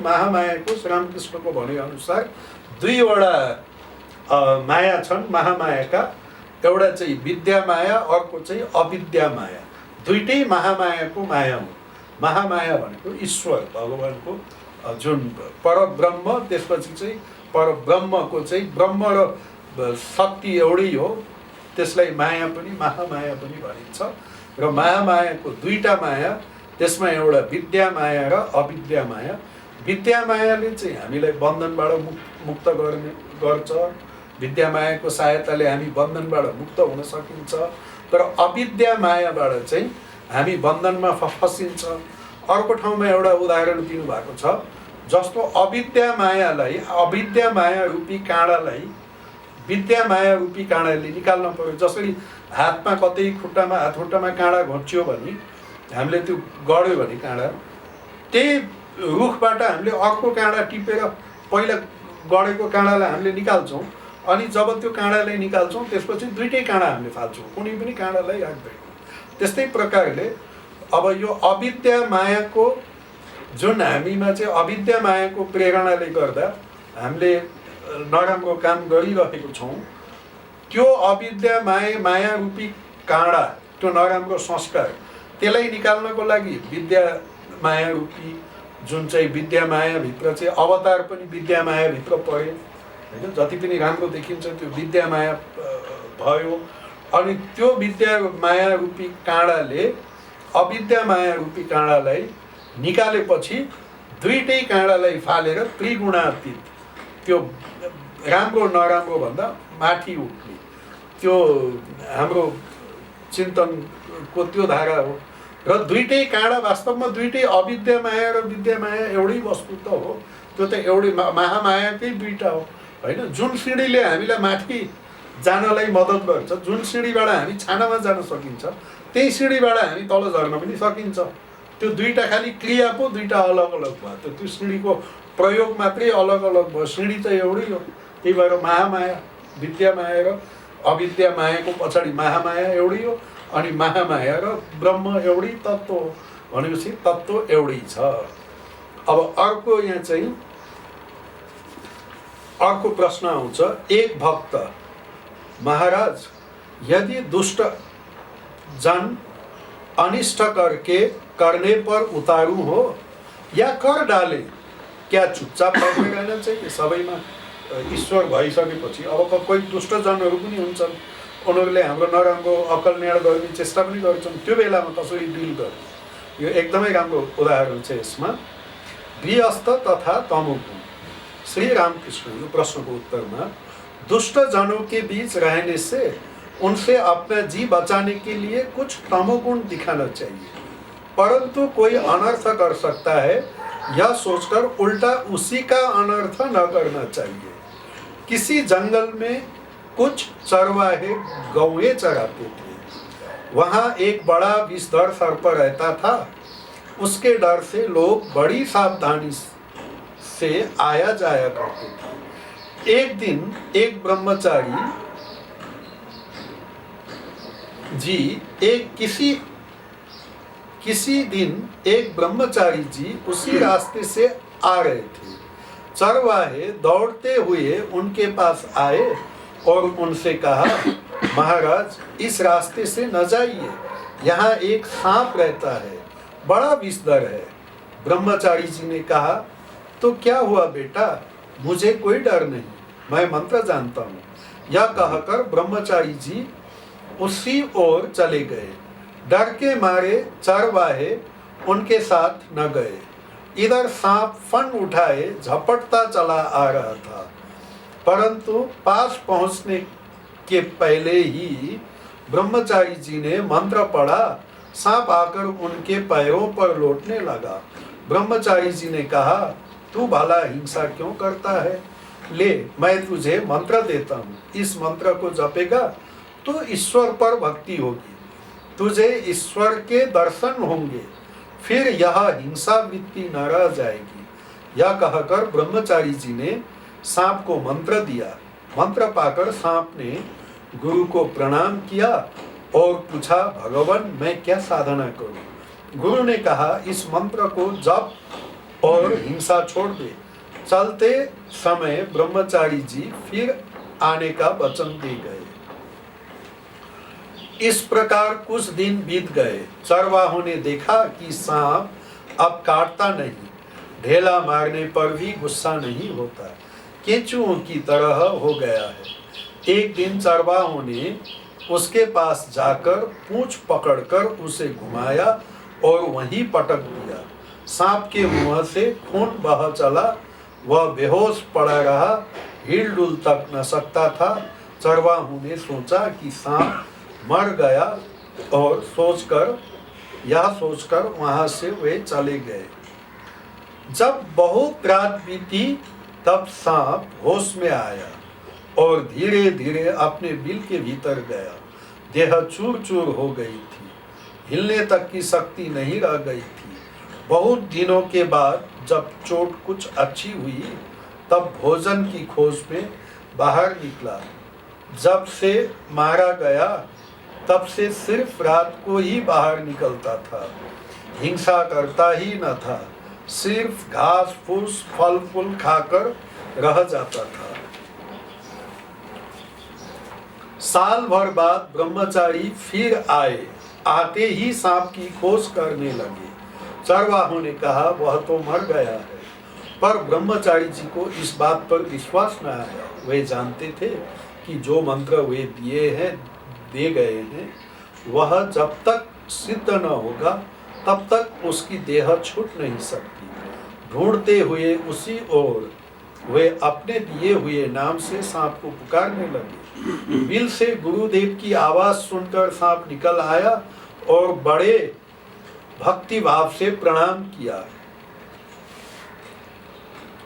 महामायाको श्रीरामकृष्णको भनेअनुसार दुईवटा माया छन् महामायाका। एउटा चाहिँ विद्या माया, अर्को चाहिँ अविद्या माया। दुईटै महामायाको माया हो। महामाया भनेको ईश्वर भगवानको जुन परब्रह्म, त्यसपछि चाहिँ परब्रह्मको चाहिँ ब्रह्म र शक्ति एउटै हो, त्यसलाई माया पनि महामाया पनि भनिन्छ। र महामायाको दुईटा माया, त्यसमा एउटा विद्या माया र अविद्या माया। विद्या मायाले चाहिँ हामीलाई बन्धनबाट मुक्त गर्छ। विद्या मायाको सहायताले हामी बन्धनबाट मुक्त हुन सकिन्छ। तर अविद्या मायाबाट चाहिँ हामी बन्धनमा फसिन्छ। अर्को ठाउँमा एउटा उदाहरण दिनुभएको छ, जस्तो अविद्या माया रूपी काँडालाई विद्या माया रूपी काँडाले निकाल्न पर्यो। जसरी हातमा कतै खुट्टामा काँडा घोच्यो भने हामीले त्यो गड्यो भने काँडा, त्यही रुखबाट हामीले अर्को काँडा टिपेर पहिला गडेको काँडालाई हामीले निकाल्छौँ। अनि जब त्यो काँडालाई निकाल्छौँ त्यसपछि दुईटै काँडा हामीले फाल्छौँ, कुनै पनि काँडालाई राख्दैनौँ। त्यस्तै प्रकारले अब यो अविद्या मायाको जुन हामीमा चाहिँ अविद्या मायाको प्रेरणाले गर्दा हामीले नराम्रो काम गरिरहेको छौँ, त्यो अविद्या माया रूपी काँडा, त्यो नराम्रो संस्कार, त्यसलाई निकाल्नको लागि विद्या माया रूपी जुन चाहिँ विद्या मायाभित्र चाहिँ अवतार पनि विद्या मायाभित्र पर्यो होइन। जति पनि राम्रो देखिन्छ त्यो विद्या माया भयो। अनि त्यो विद्या माया रूपी काँडाले अविद्या माया रूपी काँडालाई निकालेपछि दुईटै काँडालाई फालेर त्रिगुणातीत, त्यो राम्रो नराम्रो भन्दा माथि उठ्ने, त्यो हाम्रो चिन्तनको त्यो धारा हो। र दुईटै काँडा वास्तवमा दुईटै अविद्या माया र विद्या माया एउटै वस्तु त हो। त्यो त एउटै महामायाकै दुईटा हो होइन। जुन सिँढीले हामीलाई माथि जानलाई मद्दत गर्छ, जुन सिँढीबाट हामी छानामा जान सकिन्छ, त्यही सिँढीबाट हामी तल झर्न पनि सकिन्छ। त्यो दुईटा खालि क्रिया पो दुईटा अलग अलग भयो। त्यो सिँढीको प्रयोग मात्रै अलग अलग भयो, सिँढी त एउटै हो। त्यही भएर महामाया, विद्या माया र अविद्या मायाको पछाडि महामाया एउटै हो। अनि महामाया र ब्रह्म एउटै तत्त्व हो भनेपछि तत्त्व एउटै छ। अब अर्को यहाँ चाहिँ अर्को प्रश्न आउँछ, एक भक्त, महाराज यदि दुष्ट जन अनिष्ट करने पर उतारू हो या कर डाले, क्या चुपचाप बस्ने रहना चाहिए? सबैमा ईश्वर भइसकेपछि अब कोही दुष्ट जनहरू पनि हुन्छन्, उनीहरूले हाम्रो नराम्रो अकल न्याड गर्ने चेष्टा पनि गर्छन्, त्यो बेलामा कसरी डिल गर्ने? यो एकदमै राम्रो उदाहरण छ यसमा। गृहस्थ तथा तमोगुण। श्री रामकृष्ण यो प्रश्नको उत्तरमा, दुष्ट जनों के बीच रहने से उनसे अपना जी बचाने के लिए कुछ तमोगुण दिखाना चाहिए, परंतु कोई अनर्थ कर सकता है यह सोचकर उल्टा उसी का अनर्थ न करना चाहिए। किसी जंगल में कुछ चरवाहे गौएं चराते थे। वहाँ एक बड़ा विषधर सर्प रहता था। उसके डर से लोग बड़ी सावधानी से आया जाया करते थे। एक दिन एक ब्रह्मचारी जी उसी रास्ते से आ रहे थे। चरवाहे दौड़ते हुए उनके पास आए और उनसे कहा, महाराज इस रास्ते से न जाइए, यहाँ एक सांप रहता है, बड़ा विषधर है। ब्रह्मचारी जी ने कहा, तो क्या हुआ बेटा, मुझे कोई डर नहीं, मैं मंत्र जानता हूँ। यह कहकर ब्रह्मचारी जी उसी ओर चले गए। डर के मारे चरवाहे उनके साथ न गए। इधर सांप फन उठाए झपटता चला आ रहा था, परंतु पास पहुंचने के पहले ही ब्रह्मचारी जी ने मंत्र पढ़ा। सांप आकर उनके पैरों पर लौटने लगा। ब्रह्मचारी जी ने कहा, तू भला हिंसा क्यों करता है? ले, मैं तुझे मंत्र देता हूँ। इस मंत्र को जपेगा तो ईश्वर पर भक्ति होगी, तुझे ईश्वर के दर्शन होंगे, फिर यह हिंसा वृत्ति न रह जाएगी। यह कहकर ब्रह्मचारी जी ने सांप को मंत्र दिया। मंत्र पाकर सांप ने गुरु को प्रणाम किया और पूछा, भगवान मैं क्या साधना करूं? गुरु ने कहा, इस मंत्र को जप और हिंसा छोड़ दे। चलते समय ब्रह्मचारी जी फिर आने का वचन दे गए। इस प्रकार कुछ दिन बीत गए। चरवाहों ने देखा कि सांप अब काटता नहीं, ढेला मारने पर भी गुस्सा नहीं होता, केंचुओं की तरह हो गया है। एक दिन चरवाहों ने उसके पास जाकर पूंछ पकड़कर उसे घुमाया और वहीं पटक दिया। सांप के मुंह से खून बह चला, वह बेहोश पड़ा रहा, हिल-डुल तक न सकता था। चरवाहों ने सोचा कि सांप मर गया और सोचकर वहां से वे चले गए। जब बहुत रात बीती तब सांप होश में आया और धीरे धीरे अपने बिल के भीतर गया। देह चूर चूर हो गई थी, हिलने तक की शक्ति नहीं रह गई थी। बहुत दिनों के बाद जब चोट कुछ अच्छी हुई तब भोजन की खोज में बाहर निकला। जब से मारा गया तब से सिर्फ रात को ही बाहर निकलता था, हिंसा करता ही न था, सिर्फ घास फूस फल फूल खाकर रह जाता था। साल भर बाद ब्रह्मचारी फिर आए। आते ही सांप की खोज करने लगे। चरवाहों ने कहा वह तो मर गया है, पर ब्रह्मचारी जी को इस बात पर विश्वास न आया। वे जानते थे कि जो मंत्र वे दे गए हैं वह जब तक सिद्ध न होगा तब तक उसकी देह छूट नहीं सकती। ढूंढते हुए उसी ओर वे अपने दिए हुए नाम से सांप को पुकारने लगे। बिल से गुरुदेव की आवाज सुनकर सांप निकल आया और बड़े भक्ति भाव से प्रणाम किया।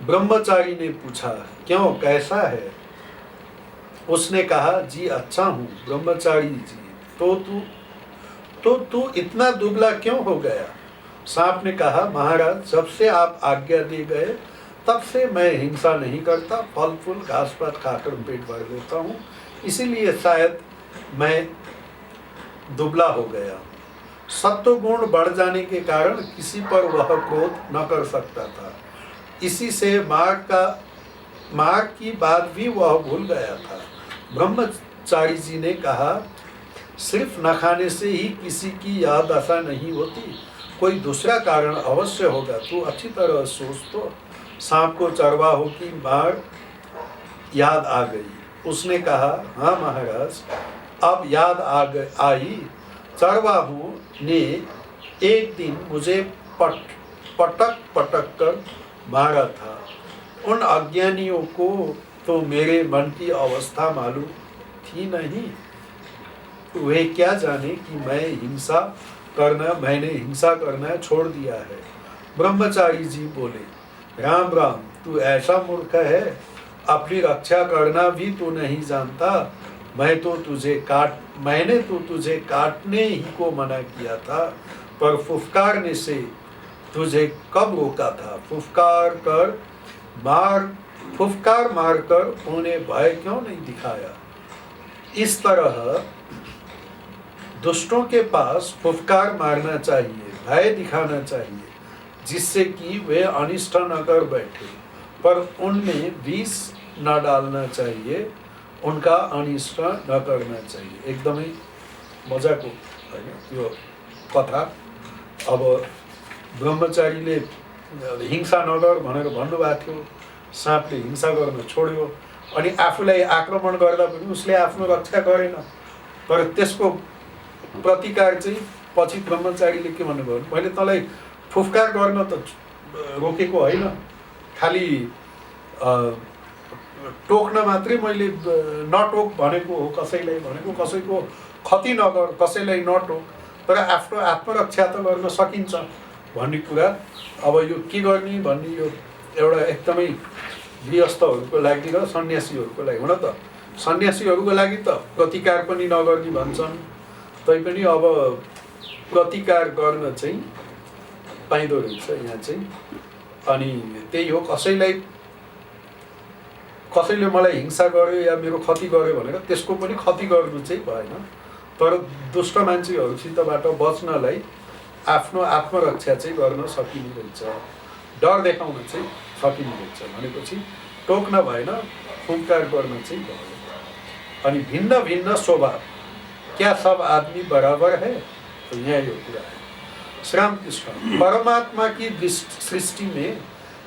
ब्रह्मचारी ने पूछा, क्यों, कैसा है? उसने कहा, जी अच्छा हूँ ब्रह्मचारी जी। तो तू इतना दुबला क्यों हो गया? सांप ने कहा, महाराज जब से आप आज्ञा दे गए तब से मैं हिंसा नहीं करता, फल फूल घास पात खाकर पेट भर लेता हूँ, इसीलिए शायद मैं दुबला हो गया। सत्व गुण बढ़ जाने के कारण किसी पर वह क्रोध न कर सकता था, इसी से मार की बात भी वह भूल गया था। ब्रह्मचारी जी ने कहा, सिर्फ न खाने से ही किसी की याद दशा नहीं होती, कोई दूसरा कारण अवश्य होगा, तू अच्छी तरह सोच। तो सांप को चरवाहों की मार याद आ गई। उसने कहा, हाँ महाराज, अब याद आई। चरवाहों ने एक दिन मुझे पटक कर मारा था। उन अज्ञानियों को तो मेरे मन की अवस्था मालूम थी नहीं, वे क्या जाने कि मैंने हिंसा करना छोड़ दिया है। ब्रह्मचारी जी बोले, राम राम, तू ऐसा मूर्ख है, अपनी रक्षा करना भी तू नहीं जानता। मैंने तो तुझे काटने ही को मना किया था, पर फुफकारने से तुझे कब रोका था? फुफकार मारकर उन्हें भय क्यों नहीं दिखाया? इस तरह दुष्टों के पास फुफकार मारना चाहिए, भय दिखाना चाहिए, जिससे कि वे अनिष्ट न कर बैठे, पर उनमें विष न डालना चाहिए, उनका अनिष्ट न करना चाहिए। एकदमै मजाको हैन यो कथा। अब ब्रह्मचारीले हिंसा नगर भनेर भन्नुभएको थियो, साँपले हिंसा गर्न छोड्यो, अनि आफूलाई आक्रमण गर्दा पनि उसले आफ्नो रक्षा गरेन। तर त्यसको प्रतिकार चाहिँ पछि ब्रह्मचारीले के भन्नुभयो, मैले तँलाई फुफकार गर्न त रोकेको होइन, खालि टोक्न मात्रै मैले नटोक भनेको हो, कसैलाई भनेको कसैको क्षति नगर, कसैलाई नटोक, तर आफ्नो आत्मरक्षा त गर्न सकिन्छ भन्ने कुरा। अब यो के गर्ने भन्ने यो एउटा एकदमै गृहस्थहरूको लागि र सन्यासीहरूको लागि, हुन त सन्यासीहरूको लागि त प्रतिकार पनि नगर्ने भन्छन्, तैपनि अब प्रतिकार गर्न चाहिँ पाइँदो रहेछ यहाँ चाहिँ। अनि त्यही हो, कसैले मलाई हिंसा गर्यो या मेरो क्षति गर्यो भनेर त्यसको पनि क्षति गर्नु चाहिँ भएन, तर दुष्ट मान्छेहरूसितबाट बच्नलाई आफ्नो आत्मरक्षा चाहिँ गर्न सकिने रहेछ। डर देखाउन चाहिँ सकिँदैछ भनेपछि टोक्न भएन, फुङ्कार गर्न चाहिँ भयो। अनि भिन्न भिन्न स्वभाव, क्या सब आदमी बराबर है? तो यहाँ यो कुरा है। श्री रामकृष्ण, परमात्मा की सृष्टि में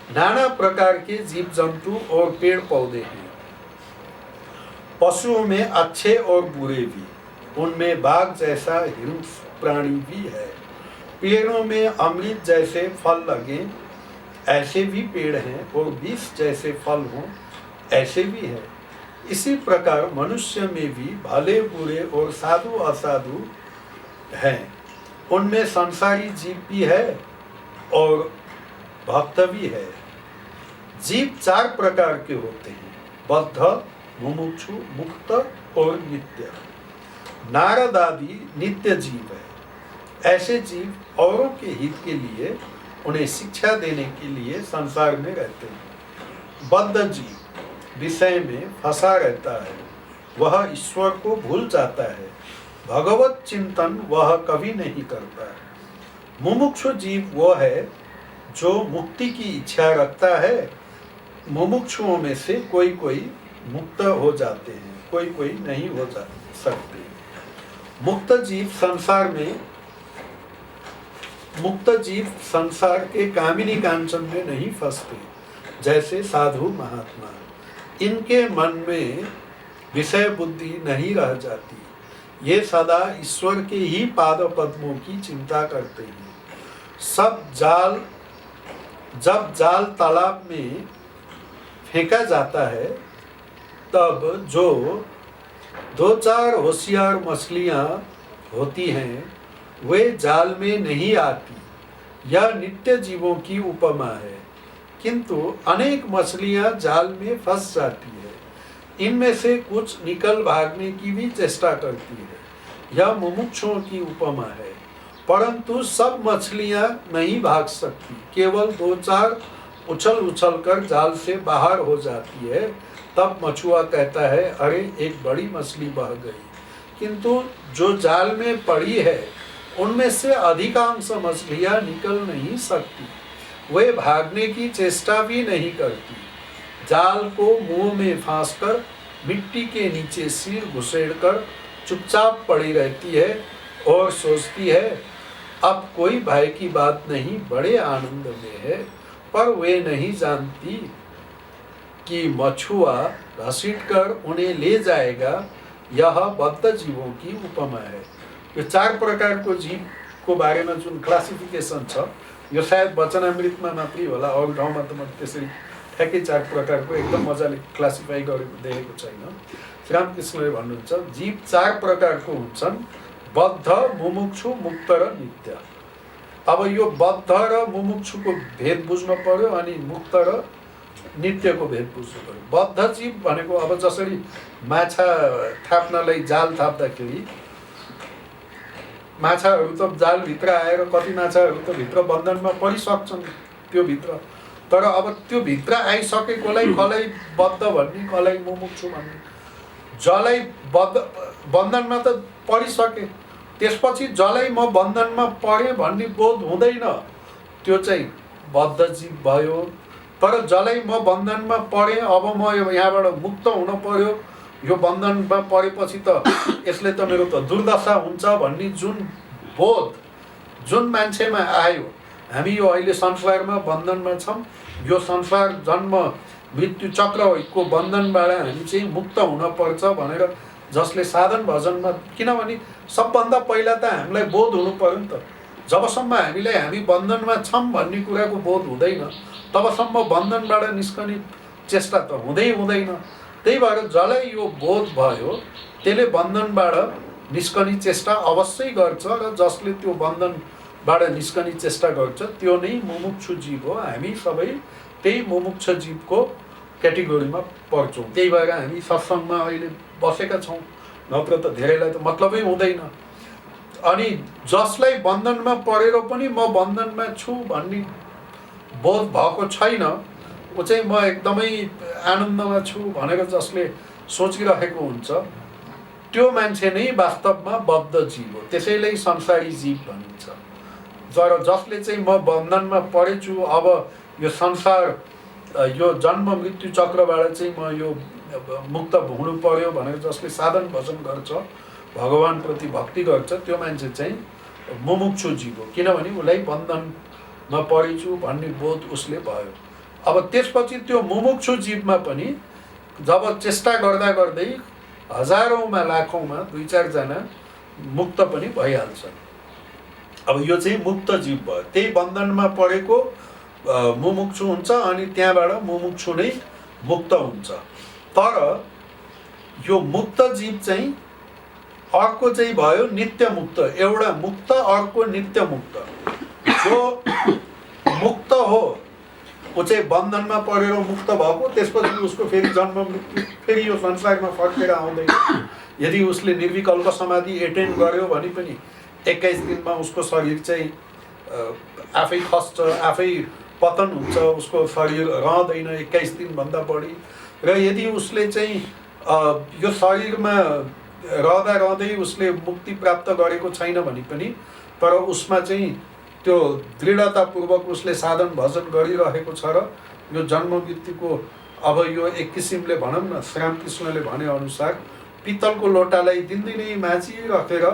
नाना प्रकार के जीव जंतु और पेड़ पौधे हैं। पशुओं में अच्छे और बुरे भी, उनमें बाघ जैसा हिंस्र प्राणी भी है। पेड़ों में अमृत जैसे फल लगे ऐसे भी पेड़ हैं, और विष जैसे फल हों ऐसे भी है। इसी प्रकार मनुष्य में भी भले बुरे और साधु असाधु हैं। उनमें संसारी जीव भी है और भक्त भी है। जीव 4 प्रकार के होते हैं, बद्ध, मुमुक्षु, मुक्त और नित्य। नारद आदि नित्य जीव है। ऐसे जीव औरों के हित के लिए, उन्हें शिक्षा देने के लिए संसार में रहते हैं। बद्ध जीव विषय में फंसा रहता है, वह ईश्वर को भूल जाता है, भगवत चिंतन वह कभी नहीं करता है। मुमुक्षु जीव वो है जो मुक्ति की इच्छा रखता है। मुमुक्षुओं में से कोई कोई मुक्त हो जाते हैं, कोई कोई नहीं हो जा सकते। मुक्त जीव संसार के कामिनी कांचन में नहीं फंसते, जैसे साधु महात्मा। इनके मन में विषय बुद्धि नहीं रह जाती, ये सदा ईश्वर के ही पाद पद्मों की चिंता करते हैं। जब जाल तालाब में फेंका जाता है, तब जो 2-4 होशियार मछलियां होती हैं, वे जाल में नहीं आती। यह नित्य जीवों की उपमा है, किंतु अनेक मछलियां जाल में फंस जाती है। इनमें से कुछ निकल भागने की भी चेष्टा करती है। यह मुमुक्षुओं की उपमा है, परंतु सब मछलियां नहीं भाग सकती, केवल 2-4 उछल कर जाल से बाहर हो जाती है। तब मछुआ कहता है, अरे एक बड़ी मछली बह गई। किंतु जो जाल में पड़ी है, उनमें से अधिकांश मछलियां निकल नहीं सकती, वे भागने की चेष्टा भी नहीं करती। जाल को मुंह में फांसकर मिट्टी के नीचे सिर घुसेड़कर चुपचाप पड़ी रहती है और सोचती है, अब कोई भय की बात नहीं, बड़े आनंद में है। पर वे नहीं जानती कि मछुआ घसीटकर उन्हें ले जाएगा। यह बद्ध जीवों की उपमा है। यो 4 प्रकार को जीव को बारे में जुन क्लासिफिकेसन छ, यो सायद वचनामृतमा मात्रै होला, अरू ठाउँमा त मैले त्यसरी ठ्याक्कै 4 प्रकारको एकदम मजाले क्लासिफाई गरेको देखेको छैन। श्रीरामकृष्णले भन्नुहुन्छ, जीव 4 प्रकारको हुन्छन्, बद्ध, मुमुक्षु, मुक्त र नित्य। अब यो बद्ध र मुमुक्षुको भेद बुझ्न पर्यो, अनि मुक्त र नित्यको भेद बुझ्नु पर्यो। बद्ध जीव भनेको अब जसरी माछा थाप्नलाई जाल थाप्दाखेरि माछाहरू त जालभित्र आएर कति माछाहरू त भित्र बन्धनमा परिसक्छन् त्यो भित्र, तर अब त्यो भित्र आइसकेकोलाई कसलाई बद्ध भन्ने, कसलाई मुमुक्षु भन्ने। जसलाई बन्धनमा त परिसके, त्यसपछि जसलाई म बन्धनमा परेँ भन्ने बोध हुँदैन, त्यो चाहिँ बद्ध जीव भयो। तर जसलाई म बन्धनमा परेँ, अब म यहाँबाट मुक्त हुन पर्यो, यो बन्धनमा परेपछि त यसले त मेरो त दुर्दशा हुन्छ भन्ने जुन बोध जुन मान्छेमा आयो, हामी यो अहिले संसारमा बन्धनमा छौँ, यो संसार जन्म मृत्यु चक्रको बन्धनबाट हामी चाहिँ मुक्त हुनपर्छ भनेर जसले साधन भजनमा, किनभने सबभन्दा पहिला त हामीलाई बोध हुनु पर्यो नि त। जबसम्म हामी बन्धनमा छौँ भन्ने कुराको बोध हुँदैन, तबसम्म बन्धनबाट निस्कने चेष्टा त हुँदैन। त्यही भएर जसलाई यो बोध भयो, त्यसले बन्धनबाट निस्कने चेष्टा अवश्य गर्छ, र जसले त्यो बन्धनबाट निस्कने चेष्टा गर्छ त्यो नै मुमुक्षु जीव हो। हामी सबै त्यही मुमुक्ष जीवको क्याटेगोरीमा पर्छौँ। त्यही भएर हामी सत्सङ्गमा अहिले बसेका छौँ, नत्र त धेरैलाई त मतलबै हुँदैन। अनि जसलाई बन्धनमा परेर पनि म बन्धनमा छु भन्ने बोध भएको छैन, ऊ चाहिँ म एकदमै आनन्दमा छु भनेर जसले सोचिरहेको हुन्छ, त्यो मान्छे नै वास्तवमा बद्ध जीव हो। त्यसैले संसारी जीव भनिन्छ। तर जसले चाहिँ म बन्धनमा परेछु, अब यो संसार यो जन्म मृत्यु चक्रबाट चाहिँ म यो मुक्त हुनु पर्यो भनेर जसले साधन भजन गर्छ, भगवानप्रति भक्ति गर्छ, त्यो मान्छे चाहिँ मुमुक्षु जीव हो। किनभने उसलाई बन्धनमा परेछु भन्ने बोध उसले भयो। अब त्यसपछि त्यो मुमुक्षु जीवमा पनि जब चेष्टा गर्दा गर्दै हजारौँमा लाखौँमा 2-4 जना मुक्त पनि भइहाल्छन्। अब यो चाहिँ मुक्त जीव भयो। त्यही बन्धनमा परेको मुमुक्षु हुन्छ अनि त्यहाँबाट मुमुक्षु नै मुक्त हुन्छ। तर यो मुक्त जीव चाहिँ अर्को चाहिँ भयो नित्य मुक्त। एउटा मुक्त, अर्को नित्य मुक्त। जो मुक्त हो ऊ चाहिँ बन्धनमा परेर मुक्त भएको, त्यसपछि उसको फेरि जन्म मृत्यु, फेरि यो संसारमा फर्केर आउँदैन। यदि उसले निर्विकल्प समाधि एटेन्ड गर्यो भने पनि 21 दिनमा उसको शरीर चाहिँ आफै खस्छ, आफै पतन हुन्छ, उसको शरीर रहँदैन 21 दिनभन्दा बढी। र यदि उसले चाहिँ यो शरीरमा रहँदा रहँदै उसले मुक्ति प्राप्त गरेको छैन भने पनि, तर उसमा चाहिँ त्यो दृढतापूर्वक उसले साधन भजन गरिरहेको छ र यो जन्म मृत्युको अब यो एक किसिमले भनौँ न, श्रीरामकृष्णले भने अनुसार पित्तलको लोटालाई दिनदिनै माझिराखेर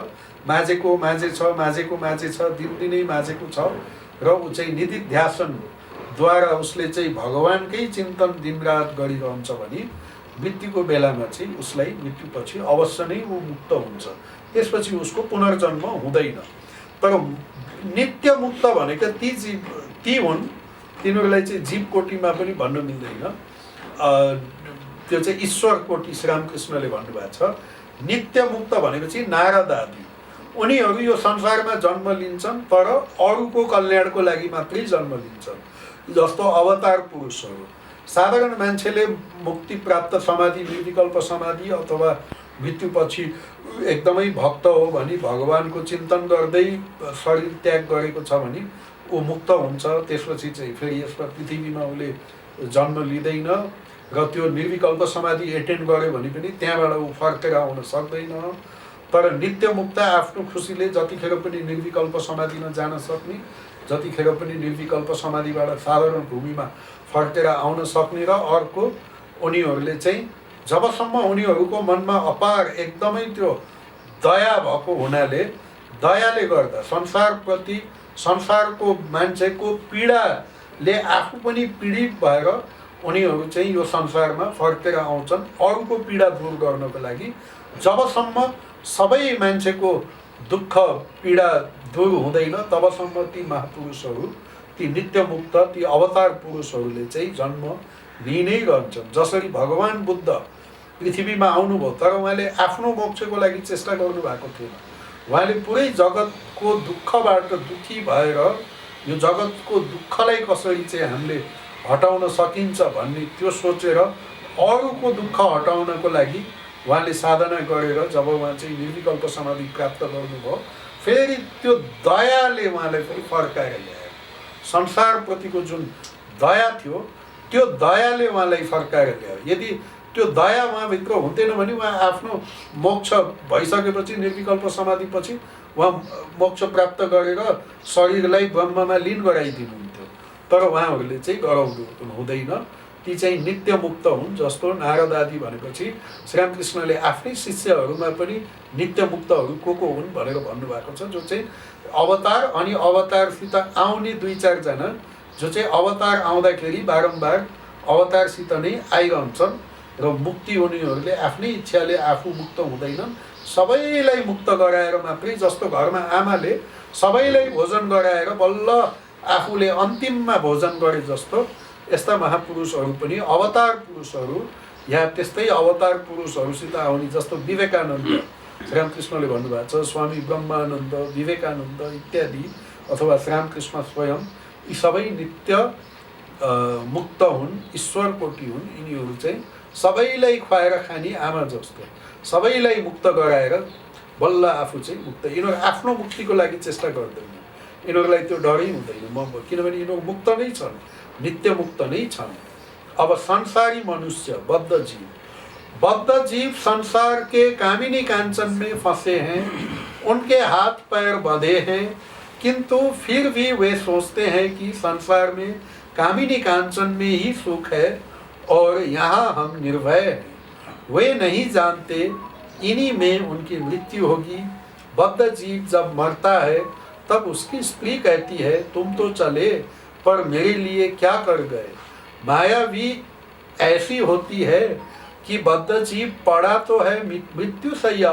माझेको माझे छ, दिनदिनै माझेको छ र ऊ चाहिँ निधिध्यासनद्वारा उसले चाहिँ भगवानकै चिन्तन दिनरात गरिरहन्छ भने मृत्युको बेलामा चाहिँ उसलाई मृत्युपछि अवश्य नै ऊ मुक्त हुन्छ। त्यसपछि उसको पुनर्जन्म हुँदैन। तर नित्य मुक्त भनेका ती हुन्, तिनीहरूलाई चाहिँ जीव कोटिमा पनि भन्नु मिल्दैन। त्यो चाहिँ ईश्वर कोटि श्रीरामकृष्णले भन्नुभएको छ। नित्य मुक्त भनेपछि नारद आदि उनीहरू यो संसारमा जन्म लिन्छन्, तर अरूको कल्याणको लागि मात्रै जन्म लिन्छन्। जस्तो अवतार पुरुषहरू, साधारण मान्छेले मुक्ति प्राप्त समाधि, निर्विकल्प समाधि अथवा मृत्युपछि एकदमै भक्त हो भने, भगवानको चिन्तन गर्दै शरीर त्याग गरेको छ भने ऊ मुक्त हुन्छ। त्यसपछि चाहिँ फेरि यसमा पृथ्वीमा उसले जन्म लिँदैन र त्यो निर्विकल्प समाधि एटेन्ड गर्यो भने पनि त्यहाँबाट ऊ फर्केर आउन सक्दैन। तर नित्य मुक्त आफ्नो खुसीले जतिखेर पनि निर्विकल्प समाधिमा जान सक्ने, जतिखेर पनि निर्विकल्प समाधिबाट साधारण भूमिमा फर्केर आउन सक्ने। र अर्को उनीहरूले चाहिँ जबसम्म उनीहरूको मनमा अपार एकदमै त्यो दया भएको हुनाले, दयाले गर्दा संसारप्रति, संसारको मान्छेको पीडाले आफू पनि पीडित भएर उनीहरू चाहिँ यो संसारमा फर्केर आउँछन् अरूको पीडा दूर गर्नको लागि। जबसम्म सबै मान्छेको दुःख पीडा दूर हुँदैन तबसम्म ती महापुरुषहरू, ती नित्य मुक्त, ती अवतार पुरुषहरूले चाहिँ जन्म लिइ नै रहन्छन्। जसरी भगवान बुद्ध पृथ्वीमा आउनुभयो, तर उहाँले आफ्नो मोक्षको लागि चेष्टा गर्नुभएको थिएन। उहाँले पुरै जगतको दुःखबाट दुःखी भएर यो जगतको दुःखलाई कसरी चाहिँ हामीले हटाउन सकिन्छ भन्ने त्यो सोचेर अरूको दुःख हटाउनको लागि उहाँले साधना गरेर जब उहाँ चाहिँ निर्विकल्प समाधि प्राप्त गर्नुभयो, फेरि त्यो दयाले उहाँलाई फेरि फर्काएर ल्यायो। संसारप्रतिको जुन दया थियो त्यो दयाले उहाँलाई फर्काएर ल्यायो। यदि त्यो दया उहाँभित्र हुन्थेन भने उहाँ आफ्नो मोक्ष भइसकेपछि, निर्विकल्प समाधिपछि उहाँ मोक्ष प्राप्त गरेर शरीरलाई ब्रह्ममा लीन गराइदिनुहुन्थ्यो। तर उहाँहरूले चाहिँ गराउनु हुँदैन। ती चाहिँ नित्य मुक्त हुन्। जस्तो नारद आदि भनेपछि श्रीरामकृष्णले आफ्नै शिष्यहरूमा पनि नित्य मुक्तहरू को हुन् भनेर भन्नुभएको छ, जो चाहिँ अवतार अनि अवतारसित आउने 2-4 जना, जो चाहिँ अवतार आउँदाखेरि बारम्बार अवतारसित नै आइरहन्छन् र मुक्ति उनीहरूले आफ्नै इच्छाले आफू मुक्त हुँदैनन्, सबैलाई मुक्त गराएर मात्रै। जस्तो घरमा आमाले सबैलाई भोजन गराएर बल्ल आफूले अन्तिममा भोजन गरे जस्तो, यस्ता महापुरुषहरू पनि अवतार पुरुषहरू यहाँ त्यस्तै अवतार पुरुषहरूसित आउने। जस्तो विवेकानन्द, श्रीरामकृष्णले भन्नुभएको छ, स्वामी ब्रह्मानन्द, विवेकानन्द इत्यादि, अथवा श्रीरामकृष्ण स्वयं, यी सबै नित्य मुक्त हुन्, ईश्वर कोटि हुन्। यिनीहरू चाहिँ सबैलाई खुवाएर खाने आमा जस्तो, सबैलाई मुक्त गराएर बल्ल आफू चाहिँ मुक्त। यिनीहरू आफ्नो मुक्तिको लागि चेष्टा गर्दैन, यिनीहरूलाई त्यो डरै हुँदैन, किनभने यिनीहरू मुक्त नै छन्, नित्य मुक्त नै छन्। अब संसारी मनुष्य, बद्ध जीव संसार के कामिनी कांचन में फंसे हैं, उनके हाथ पैर बंधे हैं, किंतु फिर भी वे सोचते हैं कि संसार में कामिनी कांचन में ही सुख है और यहाँ हम निर्भय हैं। वे नहीं जानते इन्हीं में उनकी मृत्यु होगी। बद्ध जीव जब मरता है तब उसकी स्त्री कहती है, तुम तो चले पर मेरे लिए क्या कर गए। माया भी ऐसी होती है कि बद्ध जीव पड़ा तो है मृत्यु शैया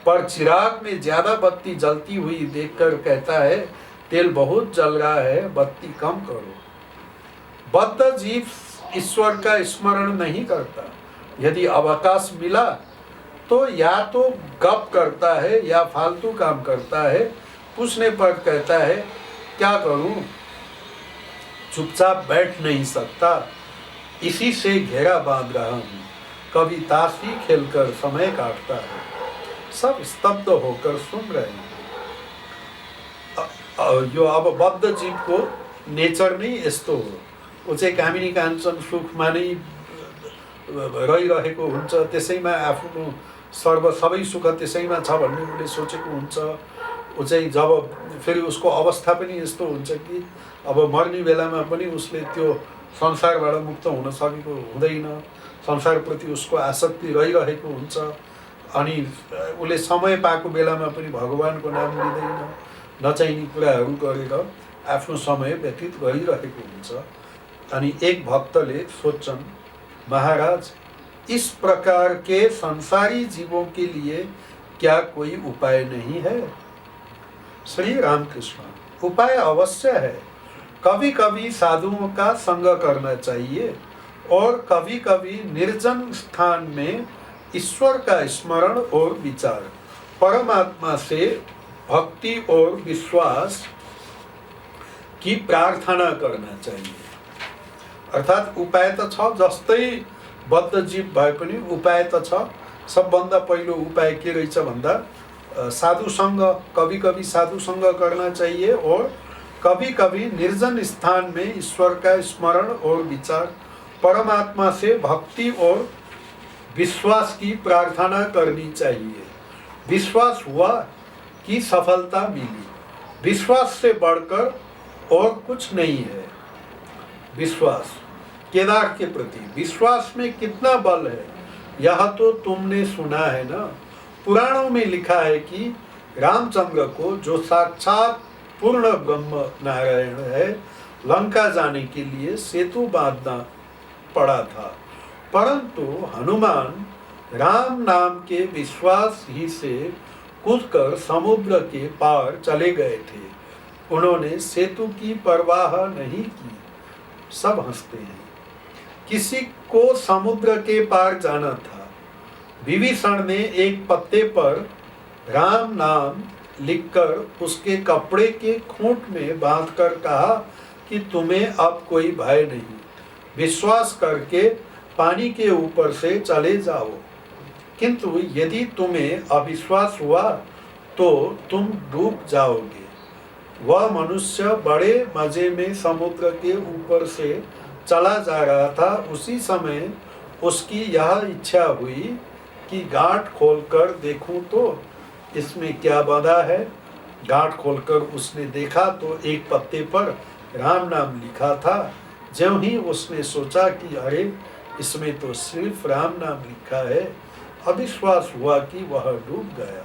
पर चिराग में ज्यादा बत्ती जलती हुई देखकर कहता है, तेल बहुत जल रहा है, बत्ती कम करो। बद्ध जीव ईश्वर का स्मरण नहीं करता। यदि अवकाश मिला तो या तो गप करता है या फालतू काम करता है। पूछने पर कहता है, क्या करूं, चुपचाप बैठ नहीं सकता, इसी से घेरा बांध रहा हूं। कभी ताश ही खेलकर समय काटता है। सब स्तब्ध होकर सुन रहे हैं। यो अब बद्ध जीवको नेचर नै यस्तो हो। ऊ चाहिँ कामिनी काञ्चन सुखमा नै रहिरहेको हुन्छ, त्यसैमा आफ्नो सबै सुख त्यसैमा छ भन्ने उसले सोचेको हुन्छ। ऊ चाहिँ जब फेरि उसको अवस्था पनि यस्तो हुन्छ कि अब मर्ने बेलामा पनि उसले त्यो संसारबाट मुक्त हुन सकेको हुँदैन। संसारप्रति उसको आसक्ति रहिरहेको हुन्छ। अनि उसले समय पाएको बेलामा पनि भगवानको नाम लिँदैन, नचाहिने कुराहरू गरेर आफ्नो समय व्यतीत गरिरहेको हुन्छ। अनि एक भक्तले सोच्छन्, महाराज, इस प्रकार के संसारी जीवों के लिए क्या कोई उपाय नहीं है। श्री रामकृष्ण, उपाय अवश्य है। कभी कभी साधुओं का संग करना चाहिए और कभी कभी निर्जन स्थान में ईश्वर का स्मरण और विचार, परमात्मा से भक्ति और विश्वास की प्रार्थना करना चाहिए। अर्थात उपाय त छ, जस्तै बद्ध जीव भए पनि उपाय त छ। सबभन्दा पहिलो उपाय के रहेछ भन्दा साधु संग, कभी कभी साधु संग करना चाहिए और कभी कभी निर्जन स्थान में ईश्वर का स्मरण और विचार, परमात्मा से भक्ति और विश्वास की प्रार्थना करनी चाहिए। विश्वास हुआ कि सफलता मिली। विश्वास से बढ़कर और कुछ नहीं है। विश्वास, केदार के प्रति विश्वास में कितना बल है यह तो तुमने सुना है ना। पुराणों में लिखा है कि रामचंद्र को, जो साक्षात पूर्ण ब्रह्म नारायण है, लंका जाने के लिए सेतु बांधना पड़ा था, परंतु हनुमान राम नाम के विश्वास ही से कूदकर समुद्र के पार चले गए थे। उन्होंने सेतु की परवाह नहीं की। सब हंसते हैं। किसी को समुद्र के पार जाना था। विभीषण ने एक पत्ते पर राम नाम लिखकर उसके कपड़े के खूंट में बांधकर कहा कि तुम्हें अब कोई भय नहीं, विश्वास करके पानी के ऊपर से चले जाओ। किंतु यदि तुम्हें अविश्वास हुआ तो तुम डूब जाओगे। वह मनुष्य बड़े मजे में समुद्र के ऊपर से चला जा रहा था। उसी समय उसकी यह इच्छा हुई कि गांठ खोलकर देखूं तो इसमें क्या बंधा है। गांठ खोलकर उसने देखा तो एक पत्ते पर राम नाम लिखा था। ज्यों ही उसने सोचा कि अरे, इसमें तो सिर्फ राम नाम लिखा है, अविश्वास हुआ कि वह डूब गया।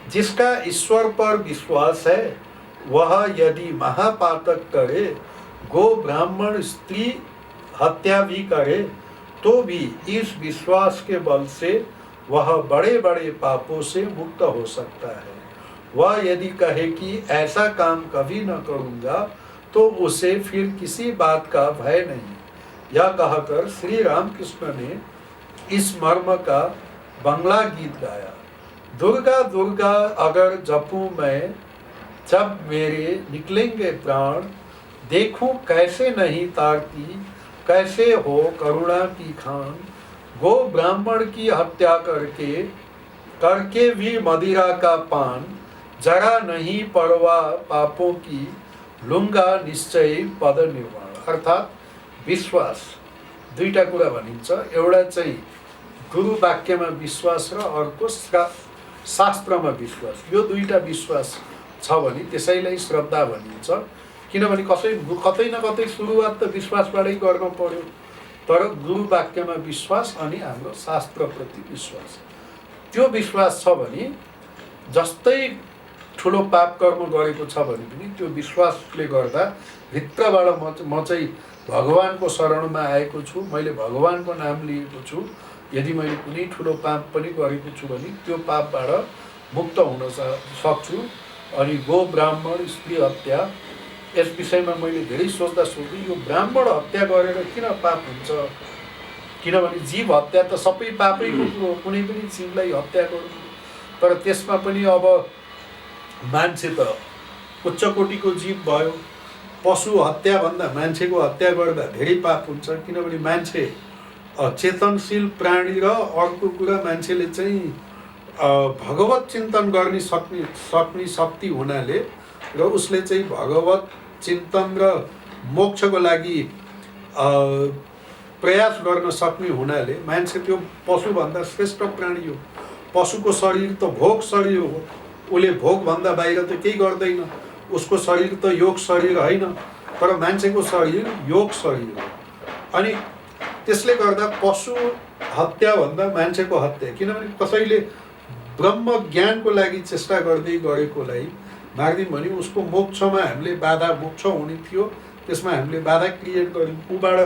जिसका ईश्वर पर विश्वास है वह यदि महापातक करे, गो ब्राह्मण स्त्री हत्या भी करे, तो भी इस विश्वास के बल से वह बड़े बड़े पापों से मुक्त हो सकता है। वह यदि कहे कि ऐसा काम कभी न करूँगा तो उसे फिर किसी बात का भय नहीं। यह कहकर श्री रामकृष्ण ने इस मर्म का बंगला गीत गाया। दुर्गा दुर्गा अगर जपूं मैं, जब मेरे निकलेंगे प्राण, देखूं कैसे नहीं तारती, कैसे हो करुणा की खान। गो ब्राह्मण की हत्या करके भी मदिरा का पान, जरा नहीं परवाह पापों की, लुंगा निश्चय पद निर्माण। अर्थात विश्वास, दुईटा कुरा भनिन्छ। एउटा चाहिँ गुरु वाक्यमा विश्वास र अर्को शास्त्रमा विश्वास। यो दुईटा विश्वास छ भने त्यसैलाई श्रद्धा भनिन्छ। किनभने कतै न कतै सुरुवात त विश्वासबाटै गर्न पर्यो। तर गुरु वाक्यमा विश्वास अनि हाम्रो शास्त्रप्रति विश्वास, त्यो विश्वास छ भने जस्तै ठुलो पाप कर्म गरेको छ भने पनि त्यो विश्वासले गर्दा भित्रबाट म चाहिँ भगवानको शरणमा आएको छु, मैले भगवानको नाम लिएको छु, यदि मैले कुनै ठुलो पाप पनि गरेको छु भने त्यो पापबाट मुक्त हुन सक्छु। अनि गो ब्राह्मण स्त्री हत्या, यस विषयमा मैले धेरै सोच्दा यो ब्राह्मण हत्या गरेर किन पाप हुन्छ? किनभने जीव हत्या त सबै पापैको कुरो, कुनै पनि जीवलाई हत्या गर्नु। तर त्यसमा पनि अब मान्छे त उच्च कोटिको जीव भयो, पशु हत्या भन्दा मान्छेको हत्या गर्दा धेरै पाप हुन्छ। किनभने मान्छे चेतनशील प्राणी र अर्को कुरा मान्छेले चाहिँ भगवत चिन्तन गर्ने सक्ने शक्ति हुनाले र उसले चाहिँ भगवत चिन्तन र मोक्षको लागि प्रयास गर्न सक्ने हुनाले मान्छे त्यो पशुभन्दा श्रेष्ठ प्राणी हो। पशुको शरीर त भोग शरीर हो, उसले भोगभन्दा बाहिर त केही गर्दैन, उसको शरीर त योग शरीर होइन, तर मान्छेको शरीर योग शरीर हो। अनि त्यसले गर्दा पशु हत्या भन्दा मान्छेको हत्या, किनभने कसैले ब्रह्म ज्ञानको लागि चेष्टा गर्दै गरेकोलाई माग्दिन भने उसको मोक्षमा हामीले बाधा, मोक्ष हुने थियो त्यसमा हामीले बाधा क्रिएट गऱ्यौँ। ऊबाट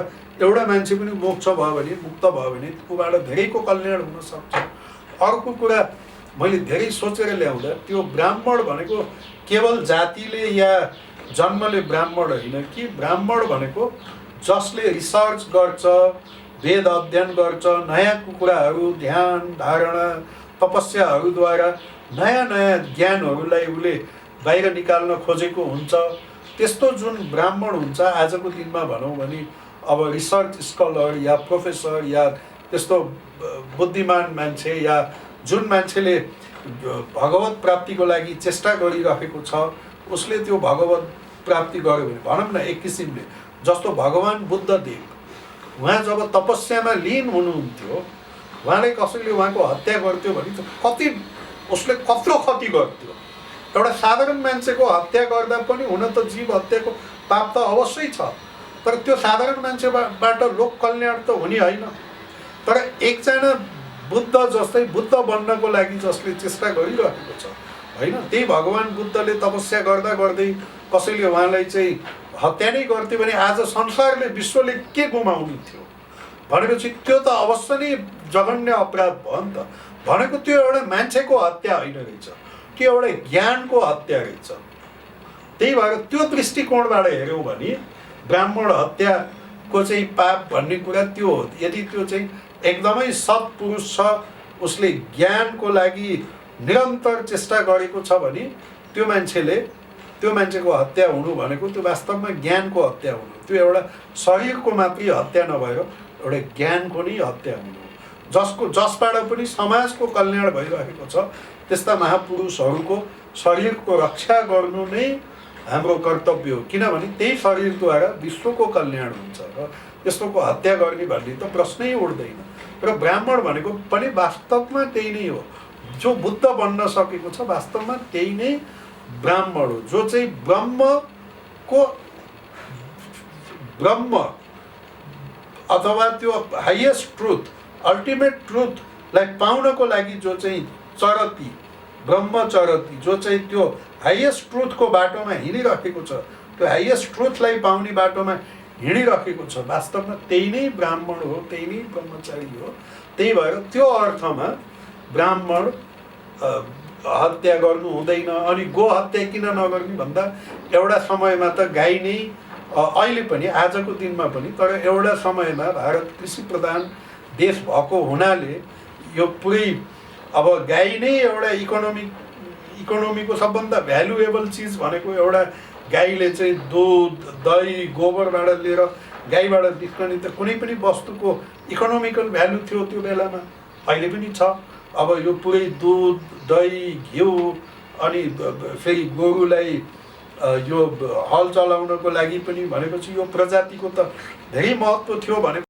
एउटा मान्छे पनि मोक्ष भयो भने, मुक्त भयो भने ऊबाट धेरैको कल्याण हुन सक्छ। अर्को कुरा मैले धेरै सोचेर ल्याउँदा त्यो ब्राह्मण भनेको केवल जातिले या जन्मले ब्राह्मण होइन कि ब्राह्मण भनेको जसले रिसर्च गर्छ, वेद अध्ययन गर्छ, नयाँ कुराहरू ध्यान धारणा तपस्याहरूद्वारा नयाँ नयाँ ज्ञानहरूलाई उसले बाहिर निकाल्न खोजेको हुन्छ। त्यस्तो जुन ब्राह्मण हुन्छ, आजको दिनमा भनौँ भने अब रिसर्च स्कलर या प्रोफेसर या त्यस्तो बुद्धिमान मान्छे या जुन मान्छेले भगवत प्राप्तिको लागि चेष्टा गरिरहेको छ, उसले त्यो भगवत प्राप्ति गर्यो भने भनौँ न एक किसिमले जस्तो भगवान् बुद्धदेव, उहाँ जब तपस्यामा लीन हुनुहुन्थ्यो, उहाँले कसैले उहाँको हत्या गर्थ्यो भने त कति उसले कत्रो क्षति गर्थ्यो। एउटा साधारण मान्छेको हत्या गर्दा पनि हुन त जीव हत्याको पाप त अवश्यै छ, तर त्यो साधारण मान्छेबाट लोक कल्याण त हुने होइन। तर एकजना बुद्ध जस्तै बुद्ध बन्नको लागि जसले चेष्टा गरिरहेको छ होइन, त्यही भगवान् बुद्धले तपस्या गर्दा गर्दै कसैले उहाँलाई चाहिँ हत्या नै गर्थ्यो भने आज संसारले विश्वले के गुमाउनु थियो भनेपछि त्यो त अवश्य नै जघन्य अपराध भयो नि त। भनेको त्यो एउटा मान्छेको हत्या होइन रहेछ, त्यो एउटा ज्ञानको हत्या रहेछ। त्यही भएर त्यो दृष्टिकोणबाट हेऱ्यौँ भने ब्राह्मण हत्याको चाहिँ पाप भन्ने कुरा त्यो हो। यदि त्यो चाहिँ एकदमै सत्पुरुष छ, उसले ज्ञानको लागि निरन्तर चेष्टा गरेको छ भने त्यो मान्छेको हत्या हुनु भनेको त्यो वास्तवमा ज्ञानको हत्या हुनु, त्यो एउटा शरीरको मात्रै हत्या नभएर एउटा ज्ञानको नै हत्या हुनु, जसबाट पनि समाजको कल्याण भइरहेको छ। त्यस्ता महापुरुषहरूको शरीरको रक्षा गर्नु नै हाम्रो कर्तव्य हो, किनभने त्यही शरीरद्वारा विश्वको कल्याण हुन्छ र त्यस्तोको हत्या गर्ने भन्ने त प्रश्नै उठ्दैन। र ब्राह्मण भनेको पनि वास्तवमा त्यही नै हो, जो बुद्ध बन्न सकेको छ वास्तवमा त्यही नै ब्राह्मण हो, जो चाहिँ ब्रह्म अथवा त्यो हाइएस्ट ट्रुथ, अल्टिमेट ट्रुथलाई पाउनको लागि जो चाहिँ चरती, ब्रह्मचरती, जो चाहिँ त्यो हाइएस्ट ट्रुथको बाटोमा हिँडिरहेको छ, त्यो हाइएस्ट ट्रुथलाई पाउने बाटोमा हिँडिरहेको छ, वास्तवमा त्यही नै ब्राह्मण हो, त्यही नै ब्रह्मचारी हो। त्यही भएर त्यो अर्थमा ब्राह्मण हत्या गर्नु हुँदैन। अनि गो हत्या किन नगर्ने भन्दा एउटा समयमा त गाई नै, अहिले पनि आजको दिनमा पनि, तर एउटा समयमा भारत कृषि प्रधान देश भएको हुनाले यो पुरै अब गाई नै एउटा इकोनोमीको सबभन्दा भ्यालुएबल चिज भनेको एउटा गाईले चाहिँ दुध दही गोबरबाट लिएर गाईबाट निस्कने त कुनै पनि वस्तुको इकोनोमिकल भ्यालु थियो त्यो बेलामा, अहिले पनि छ। अब यो पुरै दुध दही घिउ अनि फेरि गोरुलाई यो हल चलाउनको लागि पनि भनेपछि यो प्रजातिको त धेरै महत्त्व थियो भने